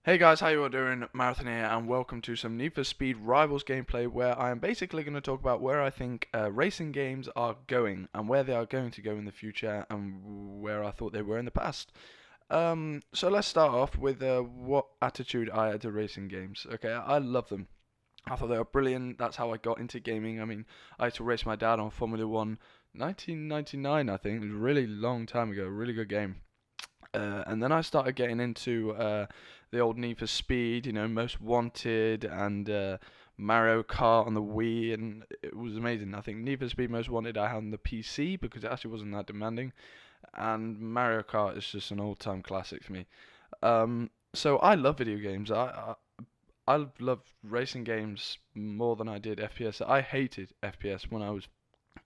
Hey guys, how you all doing? Marathon here, and welcome to some Need for Speed Rivals gameplay, where I am basically going to talk about where I think racing games are going, and where they are going to go in the future, and where I thought they were in the past. So let's start off with what attitude I had to racing games. Okay, I love them. I thought they were brilliant. That's how I got into gaming. I mean, I used to race my dad on Formula One, 1999, I think. It was a really long time ago. A really good game. And then I started getting into the old Need for Speed, Most Wanted and Mario Kart on the Wii, and it was amazing. I think Need for Speed Most Wanted I had on the PC because it actually wasn't that demanding, and Mario Kart is just an all-time classic for me. So I love video games. I love racing games more than I did FPS. I hated FPS when I was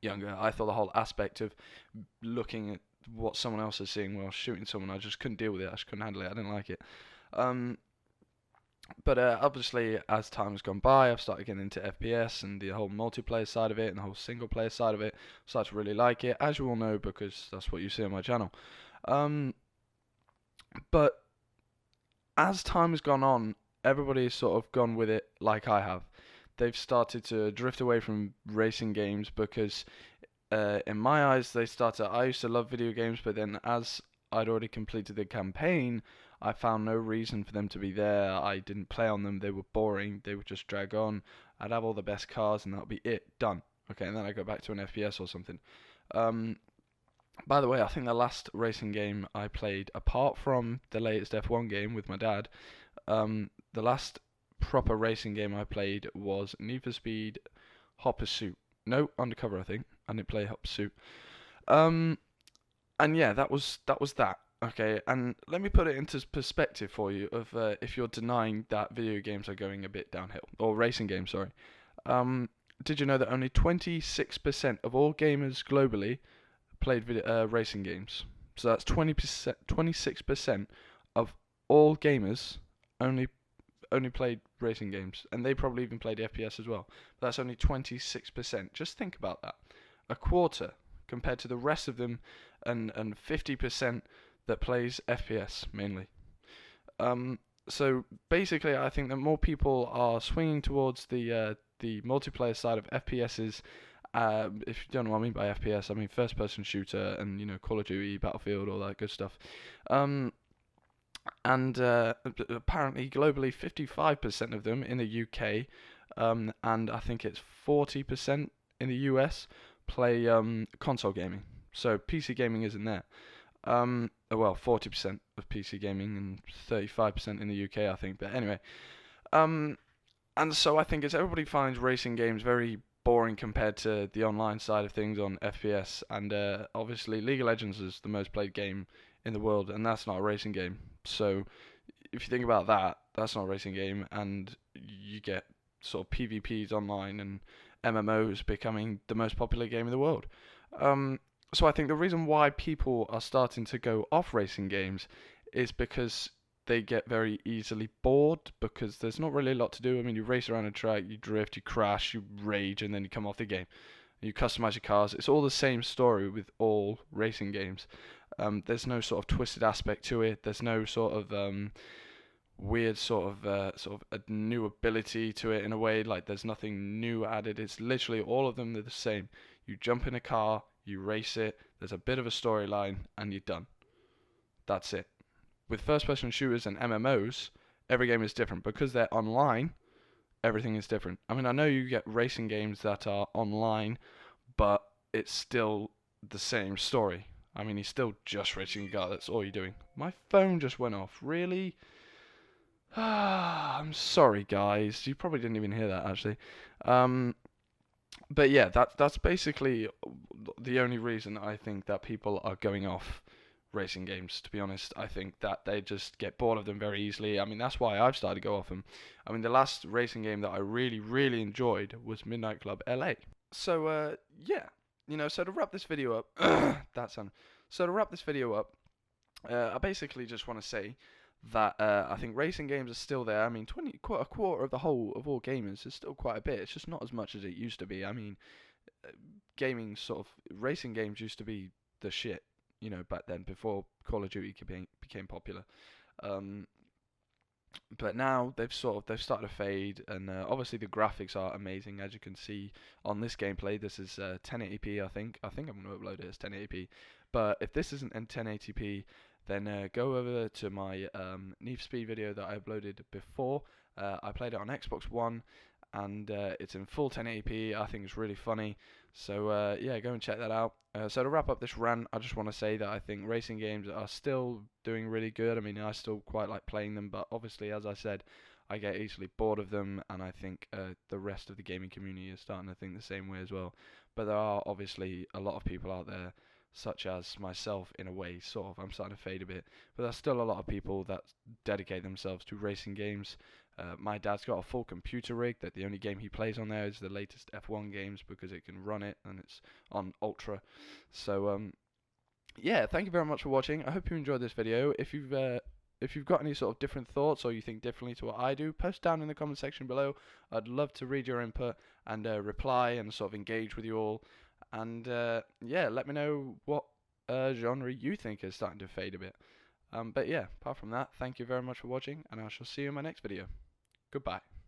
younger. I thought the whole aspect of looking at what someone else is seeing while shooting someone, I just couldn't deal with it. I just couldn't handle it. I didn't like it. Um, but obviously, as time has gone by, I've started getting into FPS and the whole multiplayer side of it and the whole single player side of it. Started to really like it, as you all know, because that's what you see on my channel. Um, but as time has gone on, everybody's sort of gone with it like I have. They've started to drift away from racing games because in my eyes, they started. I used to love video games, but then as I'd already completed the campaign, I found no reason for them to be there. I didn't play on them. They were boring. They would just drag on. I'd have all the best cars, and that would be it. Done. Okay, and then I go back to an FPS or something. Um, by the way, I think the last racing game I played, apart from the latest F1 game with my dad, the last proper racing game I played was Need for Speed Hot Pursuit. No, Undercover, I think. I didn't play Hot Pursuit. Um, and yeah, that was that. Okay, and let me put it into perspective for you of if you're denying that video games are going a bit downhill, or racing games, sorry. Um, did you know that only 26% of all gamers globally played racing games? So that's 20%, 26% of all gamers only played racing games, and they probably even played FPS as well. But that's only 26%. Just think about that. A quarter compared to the rest of them, and 50% that plays FPS mainly. Um, so basically, I think that more people are swinging towards the multiplayer side of FPSs. If you don't know what I mean by FPS, I mean first-person shooter and Call of Duty, Battlefield, all that good stuff. Um, and apparently globally 55% of them in the UK, and I think it's 40% in the US play console gaming. So PC gaming isn't there. Well, 40% of PC gaming and 35% in the UK, I think. But anyway, um, and so I think as everybody finds racing games very boring compared to the online side of things on FPS, and obviously League of Legends is the most played game in the world, and that's not a racing game. So if you think about that, that's not a racing game, and you get sort of PvPs online and MMOs becoming the most popular game in the world. So I think the reason why people are starting to go off racing games is because they get very easily bored because there's not really a lot to do. I mean, you race around a track, you drift, you crash, you rage, and then you come off the game. You customize your cars. It's all the same story with all racing games. There's no sort of twisted aspect to it. There's no sort of weird sort of a new ability to it in a way. Like there's nothing new added. It's literally all of them are the same. You jump in a car, you race it. There's a bit of a storyline, and you're done. That's it. With first-person shooters and MMOs, every game is different because they're online. Everything is different. I mean, I know you get racing games that are online, but it's still the same story. I mean, he's still just racing a car. That's all you're doing. My phone just went off. Really? I'm sorry, guys. You probably didn't even hear that actually. Um, but yeah, that's basically the only reason I think that people are going off racing games. To be honest, I think that they just get bored of them very easily. I mean, that's why I've started to go off them. I mean, the last racing game that I really, really enjoyed was Midnight Club LA. So yeah, so to wrap this video up, that sound. So to wrap this video up, I basically just want to say that I think racing games are still there. I mean, quite a quarter of the whole of all gamers is still quite a bit. It's just not as much as it used to be. I mean, gaming sort of racing games used to be the shit, back then before Call of Duty became popular. Um, But now they've started to fade, and obviously the graphics are amazing, as you can see on this gameplay. This is 1080p, I think. I think I'm going to upload it as 1080p. But if this isn't in 1080p, then go over to my Need for Speed video that I uploaded before. I played it on Xbox One, and it's in full 1080p. I think it's really funny. So yeah, go and check that out. So to wrap up this rant, I just want to say that I think racing games are still doing really good. I mean, I still quite like playing them, but obviously, as I said, I get easily bored of them, and I think the rest of the gaming community is starting to think the same way as well. But there are obviously a lot of people out there, such as myself, in a way, sort of. I'm starting to fade a bit, but there's still a lot of people that dedicate themselves to racing games. My dad's got a full computer rig that the only game he plays on there is the latest F1 games because it can run it and it's on ultra. So yeah, thank you very much for watching. I hope you enjoyed this video. If you've got any sort of different thoughts or you think differently to what I do, post down in the comment section below. I'd love to read your input and reply and sort of engage with you all. And yeah, let me know what genre you think is starting to fade a bit. But yeah, apart from that, thank you very much for watching, and I shall see you in my next video. Goodbye.